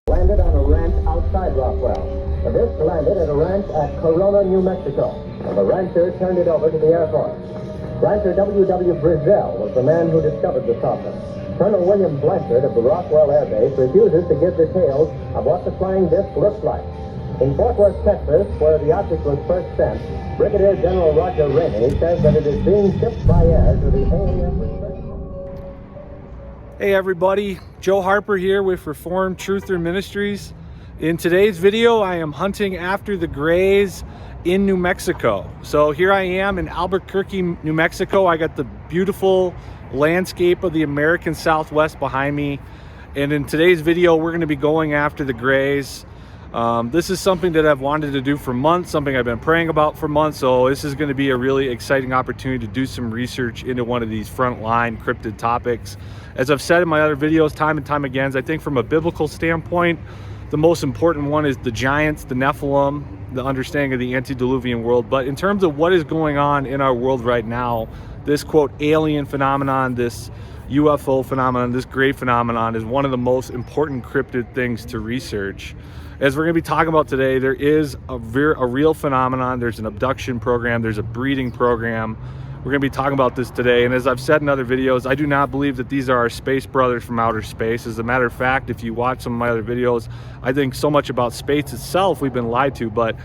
landed on a ranch outside Roswell. The disc landed at a ranch at Corona, New Mexico, and the rancher turned it over to the Air Force. Rancher W.W. Brazil was the man who discovered the saucer. Colonel William Blanchard of the Roswell Air Base refuses to give details of what the flying disc looked like. In Fort Worth, Texas, where the object was first sent, Brigadier General Roger Ramey says that it is being shipped by air to the alien research. Hey everybody, Joe Harper here with Reformed Truther Ministries. In today's video, I am hunting after the Greys in New Mexico. So here I am in Albuquerque, New Mexico. I got the beautiful landscape of the American Southwest behind me. And in today's video, we're going to be going after the Greys. This is something that I've wanted to do for months, something I've been praying about for months. So this is going to be a really exciting opportunity to do some research into one of these frontline cryptid topics. As I've said in my other videos time and time again, I think from a biblical standpoint, the most important one is the giants, the Nephilim, the understanding of the antediluvian world. But in terms of what is going on in our world right now, this quote alien phenomenon, this U.F.O. phenomenon, this Grey phenomenon is one of the most important cryptid things to research. As we're going to be talking about today, there is a real phenomenon. There's an abduction program. There's a breeding program. We're going to be talking about this today. And as I've said in other videos, I do not believe that these are our space brothers from outer space. As a matter of fact, if you watch some of my other videos, I think so much about space itself we've been lied to. But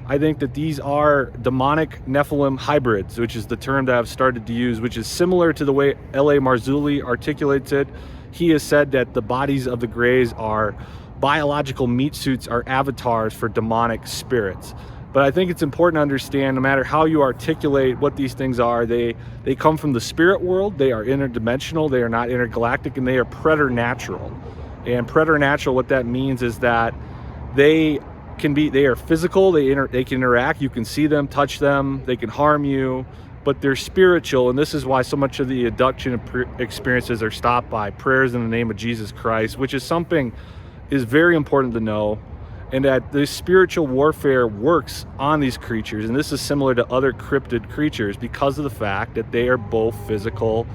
I think that these are demonic Nephilim hybrids, which is the term that I've started to use, which is similar to the way L.A. Marzulli articulates it. He has said that the bodies of the Greys are biological meat suits, are avatars for demonic spirits. But I think it's important to understand, no matter how you articulate what these things are, they come from the spirit world, they are interdimensional, they are not intergalactic, and they are preternatural. And preternatural, what that means is that they are physical, they can interact, you can see them, touch them, they can harm you, but they're spiritual. And this is why so much of the abduction experiences are stopped by prayers in the name of Jesus Christ, which is something is very important to know. And that this spiritual warfare works on these creatures, and this is similar to other cryptid creatures because of the fact that they are both physical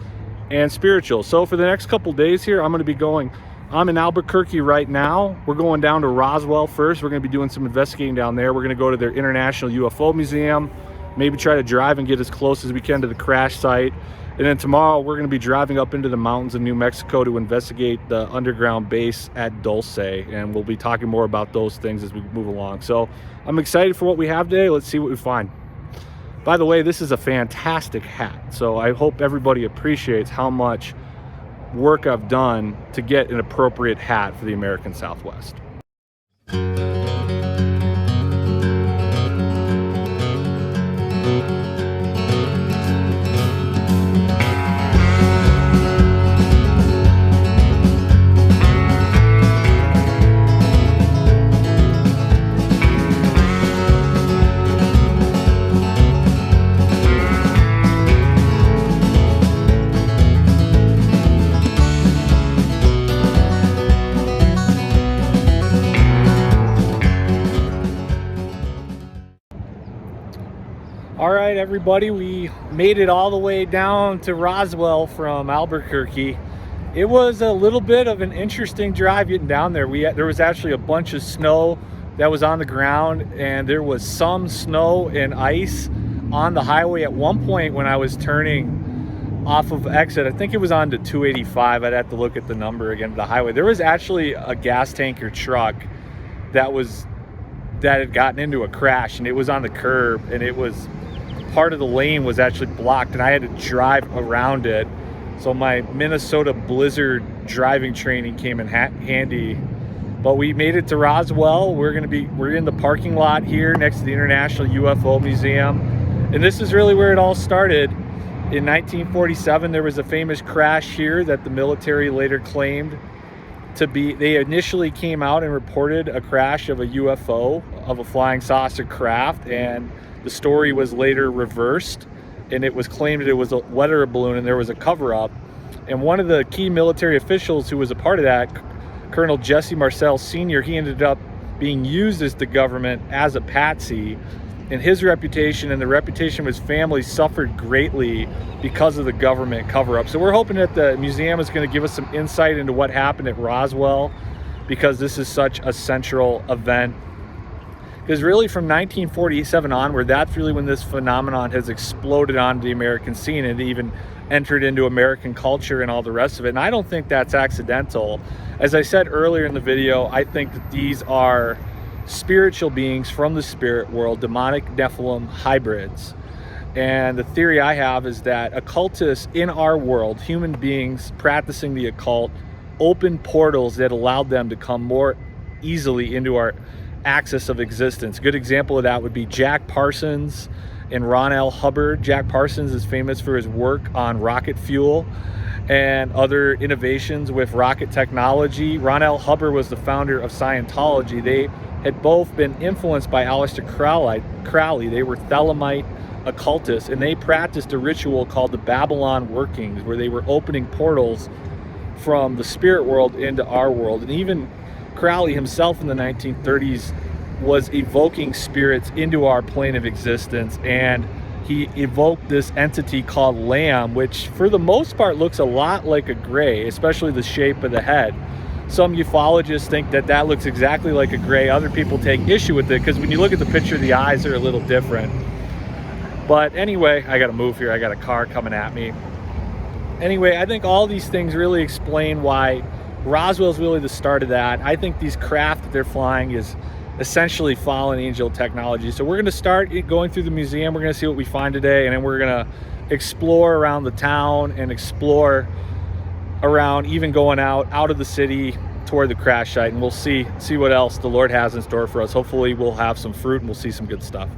and spiritual. So for the next couple days here, I'm in Albuquerque right now. We're going down to Roswell first. We're going to be doing some investigating down there. We're going to go to their International UFO Museum, maybe try to drive and get as close as we can to the crash site. And then tomorrow we're going to be driving up into the mountains of New Mexico to investigate the underground base at Dulce, and we'll be talking more about those things as we move along. So I'm excited for what we have today. Let's see what we find. By the way, this is a fantastic hat, so I hope everybody appreciates how much work I've done to get an appropriate hat for the American Southwest. All right, everybody, we made it all the way down to Roswell from Albuquerque. It was a little bit of an interesting drive getting down there. There was actually a bunch of snow that was on the ground, and there was some snow and ice on the highway at one point when I was turning off of exit. I think it was on to 285. I'd have to look at the number again, the highway. There was actually a gas tanker truck that had gotten into a crash, and it was on the curb, and it was part of the lane was actually blocked, and I had to drive around it. So my Minnesota blizzard driving training came in handy. But we made it to Roswell. We're in the parking lot here next to the International UFO Museum. And this is really where it all started. In 1947, there was a famous crash here that the military later claimed to be, they initially came out and reported a crash of a UFO, of a flying saucer craft, and the story was later reversed, and it was claimed that it was a weather balloon and there was a cover-up. And one of the key military officials who was a part of that, Colonel Jesse Marcel Sr., he ended up being used as the government as a patsy, and his reputation and the reputation of his family suffered greatly because of the government cover-up. So we're hoping that the museum is going to give us some insight into what happened at Roswell. because this is such a central event. Because really from 1947 onward, that's really when this phenomenon has exploded onto the American scene and even entered into American culture and all the rest of it. And I don't think that's accidental. As I said earlier in the video, I think that these are spiritual beings from the spirit world, demonic Nephilim hybrids. And the theory I have is that occultists in our world, human beings practicing the occult, opened portals that allowed them to come more easily into our axis of existence. A good example of that would be Jack Parsons and Ron L. Hubbard. Jack Parsons is famous for his work on rocket fuel and other innovations with rocket technology. Ron L. Hubbard was the founder of Scientology. They had both been influenced by Aleister Crowley. They were Thelemite occultists, and they practiced a ritual called the Babylon workings, where they were opening portals from the spirit world into our world. And even Crowley himself in the 1930s was evoking spirits into our plane of existence, and he evoked this entity called Lamb, which for the most part looks a lot like a gray, especially the shape of the head. Some ufologists think that that looks exactly like a gray. Other people take issue with it because when you look at the picture, the eyes are a little different. But anyway, I gotta move here. I got a car coming at me. Anyway, I think all these things really explain why Roswell's really the start of that. I think these craft that they're flying is essentially fallen angel technology. So we're gonna start going through the museum. We're gonna see what we find today, and then we're gonna explore around the town and explore around, even going out of the city toward the crash site, and we'll see what else the Lord has in store for us. Hopefully we'll have some fruit and we'll see some good stuff.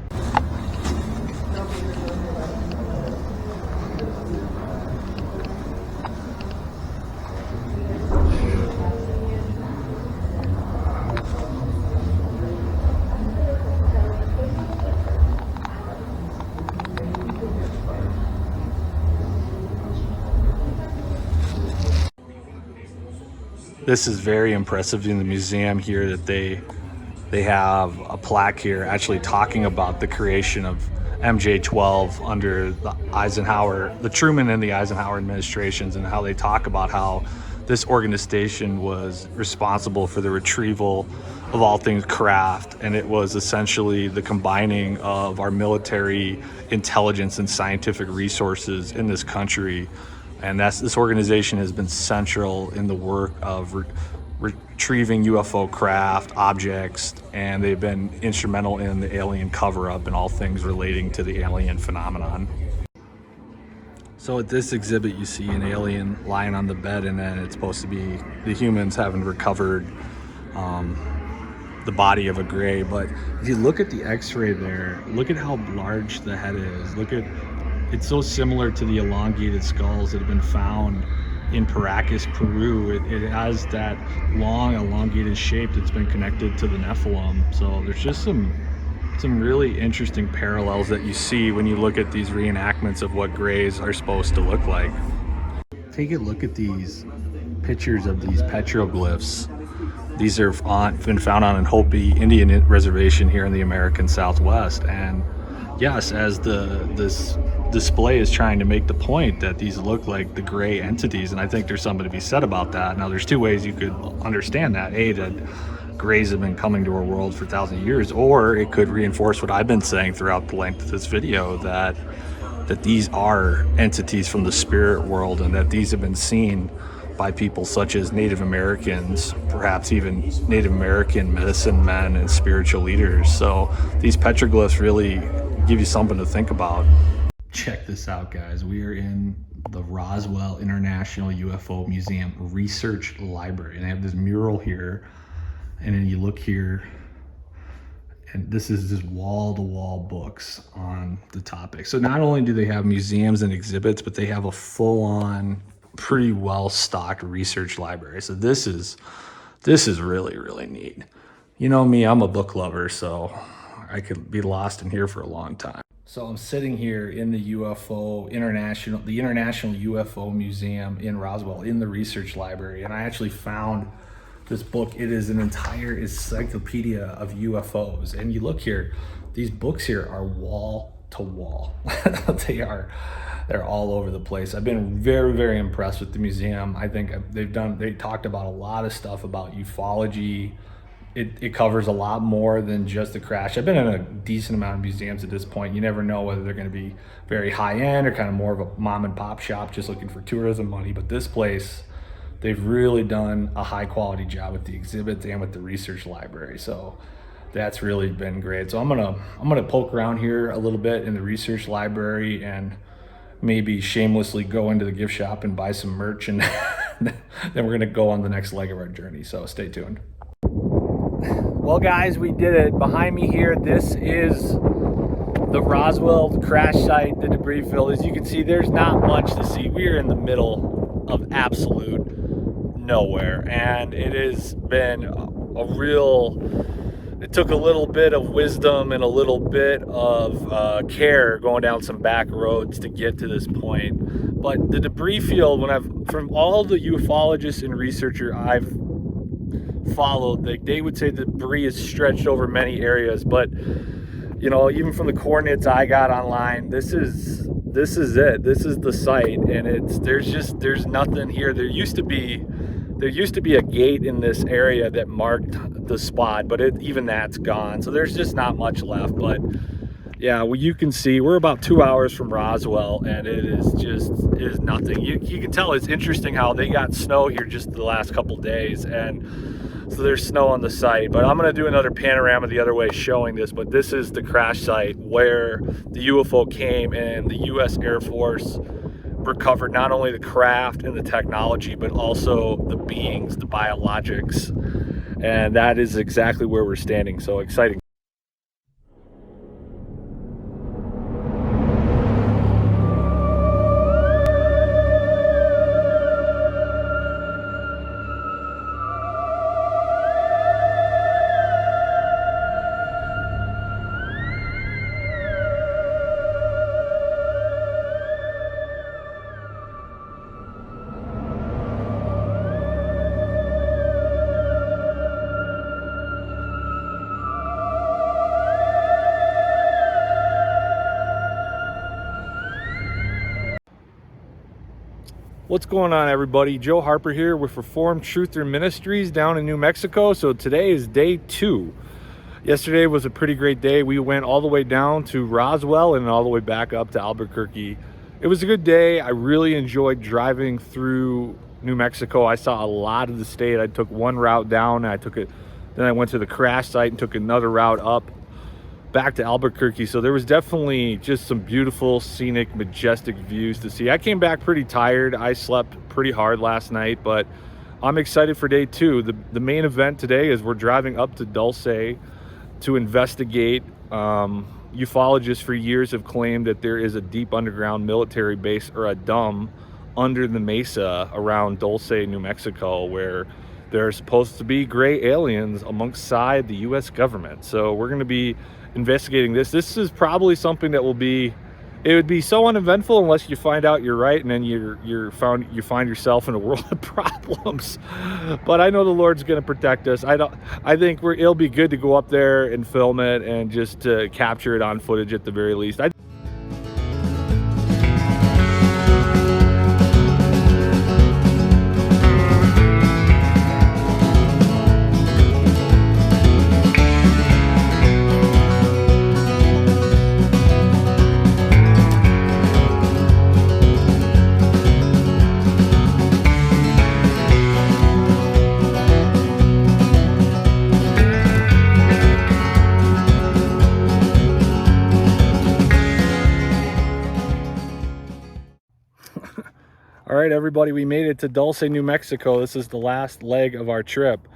This is very impressive in the museum here that they have a plaque here actually talking about the creation of MJ-12 under the Truman and the Eisenhower administrations, and how they talk about how this organization was responsible for the retrieval of all things craft, and it was essentially the combining of our military intelligence and scientific resources in this country. And this organization has been central in the work of retrieving UFO craft objects, and they've been instrumental in the alien cover-up and all things relating to the alien phenomenon. So at this exhibit, you see an alien lying on the bed, and then it's supposed to be the humans having recovered the body of a gray. But if you look at the x-ray there, look at how large the head is. It's so similar to the elongated skulls that have been found in Paracas, Peru. It has that long elongated shape that's been connected to the Nephilim. So there's just some really interesting parallels that you see when you look at these reenactments of what grays are supposed to look like. Take a look at these pictures of these petroglyphs. These are been found on an Hopi Indian reservation here in the American Southwest. And yes, as this display is trying to make the point that these look like the gray entities, and I think there's something to be said about that. Now, there's two ways you could understand that. A, that grays have been coming to our world for thousands of years, or it could reinforce what I've been saying throughout the length of this video, that these are entities from the spirit world, and that these have been seen by people such as Native Americans, perhaps even Native American medicine men and spiritual leaders. So these petroglyphs really give you something to think about. Check this out, guys. We are in the Roswell International UFO Museum Research Library, and they have this mural here, and then you look here, and this is just wall-to-wall books on the topic. So not only do they have museums and exhibits, but they have a full-on, pretty well-stocked research library. So this is really, really neat. You know me, I'm a book lover, so I could be lost in here for a long time. So I'm sitting here in the International UFO Museum in Roswell, in the research library, and I actually found this book. It is an entire encyclopedia of UFOs. And you look here, these books here are wall to wall. They're all over the place. I've been very, very impressed with the museum. I think they talked about a lot of stuff about ufology. It covers a lot more than just the crash. I've been in a decent amount of museums at this point. You never know whether they're going to be very high end or kind of more of a mom and pop shop just looking for tourism money. But this place, they've really done a high quality job with the exhibits and with the research library. So that's really been great. So I'm gonna poke around here a little bit in the research library and maybe shamelessly go into the gift shop and buy some merch, and then we're gonna go on the next leg of our journey. So stay tuned. Well, guys, we did it. Behind me here, this is the Roswell crash site, the debris field. As you can see, there's not much to see. We are in the middle of absolute nowhere, and it has been it took a little bit of wisdom and a little bit of care going down some back roads to get to this point. But the debris field, from all the ufologists and researchers I've followed, they would say the debris is stretched over many areas. But you know, even from the coordinates I got online, this is it. This is the site, and there's nothing here. There used to be a gate in this area that marked the spot, but even that's gone. So there's just not much left. But yeah, well, you can see we're about 2 hours from Roswell, and it is nothing. You can tell it's interesting how they got snow here just the last couple days, and so there's snow on the site. But I'm going to do another panorama the other way showing this. But this is the crash site where the UFO came, and the U.S. Air Force recovered not only the craft and the technology, but also the beings, the biologics. And that is exactly where we're standing. So exciting. What's going on, everybody? Joe Harper here with Reformed Truther Ministries down in New Mexico. So today is day 2. Yesterday was a pretty great day. We went all the way down to Roswell and all the way back up to Albuquerque. It was a good day. I really enjoyed driving through New Mexico. I saw a lot of the state. I took one route down, and then I went to the crash site and took another route up back to Albuquerque. So there was definitely just some beautiful, scenic, majestic views to see. I came back pretty tired. I slept pretty hard last night, but I'm excited for day 2. The main event today is we're driving up to Dulce to investigate. Ufologists for years have claimed that there is a deep underground military base, or a DUM, under the mesa around Dulce, New Mexico, where there are supposed to be gray aliens alongside the U.S. government. So we're going to be investigating this. This is probably something that would be so uneventful unless you find out you're right, and then you find yourself in a world of problems. But I know the Lord's going to protect us. I think it'll be good to go up there and film it and just to capture it on footage at the very least. All right, everybody, we made it to Dulce, New Mexico. This is the last leg of our trip.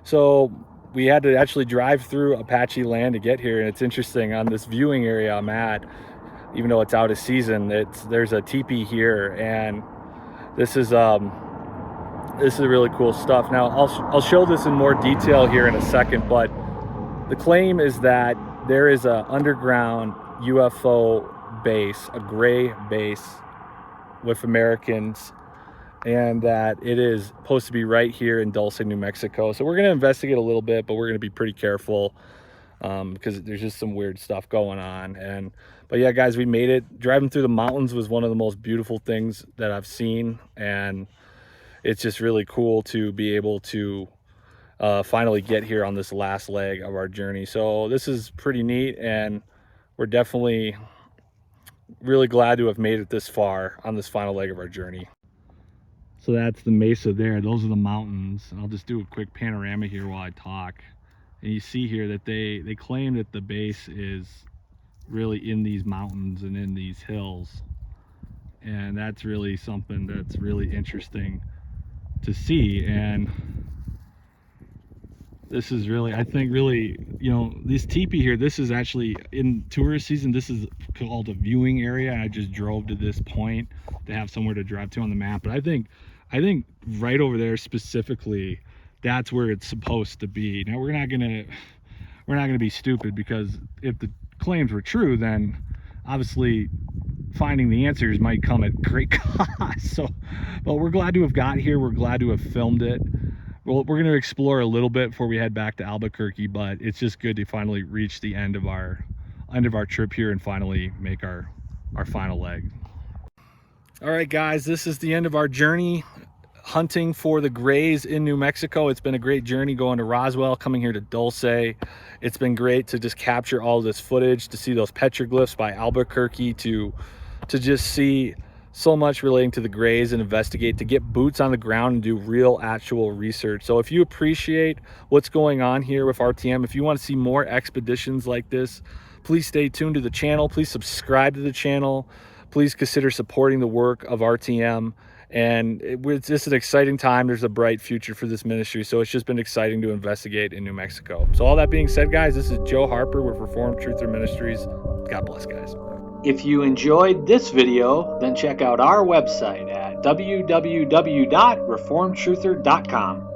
So we had to actually drive through Apache land to get here. And it's interesting, on this viewing area I'm at, even though it's out of season, there's a teepee here, and this is really cool stuff. Now I'll show this in more detail here in a second, but the claim is that there is an underground UFO base, a gray base with Americans, and that it is supposed to be right here in Dulce, New Mexico. So we're going to investigate a little bit, but we're going to be pretty careful. because there's just some weird stuff going on. But yeah, guys, we made it. Driving through the mountains was one of the most beautiful things that I've seen, and it's just really cool to be able to finally get here on this last leg of our journey. So this is pretty neat, and we're definitely really glad to have made it this far on this final leg of our journey. So that's the mesa there. Those are the mountains. And I'll just do a quick panorama here while I talk. And you see here that they claim that the base is really in these mountains and in these hills. And that's really something that's really interesting to see. And this is really, I think, really, you know, this teepee here, this is actually in tourist season, this is called a viewing area. I just drove to this point to have somewhere to drive to on the map. But I think right over there specifically, that's where it's supposed to be. Now we're not gonna be stupid, because if the claims were true, then obviously finding the answers might come at great cost. So, but we're glad to have got here. We're glad to have filmed it. Well, we're going to explore a little bit before we head back to Albuquerque, but it's just good to finally reach the end of our trip here and finally make our final leg. All right, guys, this is the end of our journey hunting for the grays in New Mexico. It's been a great journey going to Roswell, coming here to Dulce. It's been great to just capture all this footage, to see those petroglyphs by Albuquerque, to just see so much relating to the grays and investigate, to get boots on the ground and do real actual research. So if you appreciate what's going on here with RTM, if you want to see more expeditions like this, please stay tuned to the channel. Please subscribe to the channel. Please consider supporting the work of RTM. And it's just an exciting time. There's a bright future for this ministry. So it's just been exciting to investigate in New Mexico. So all that being said, guys, this is Joe Harper with Reformed Truther Ministries. God bless, guys. If you enjoyed this video, then check out our website at www.reformedtruther.com.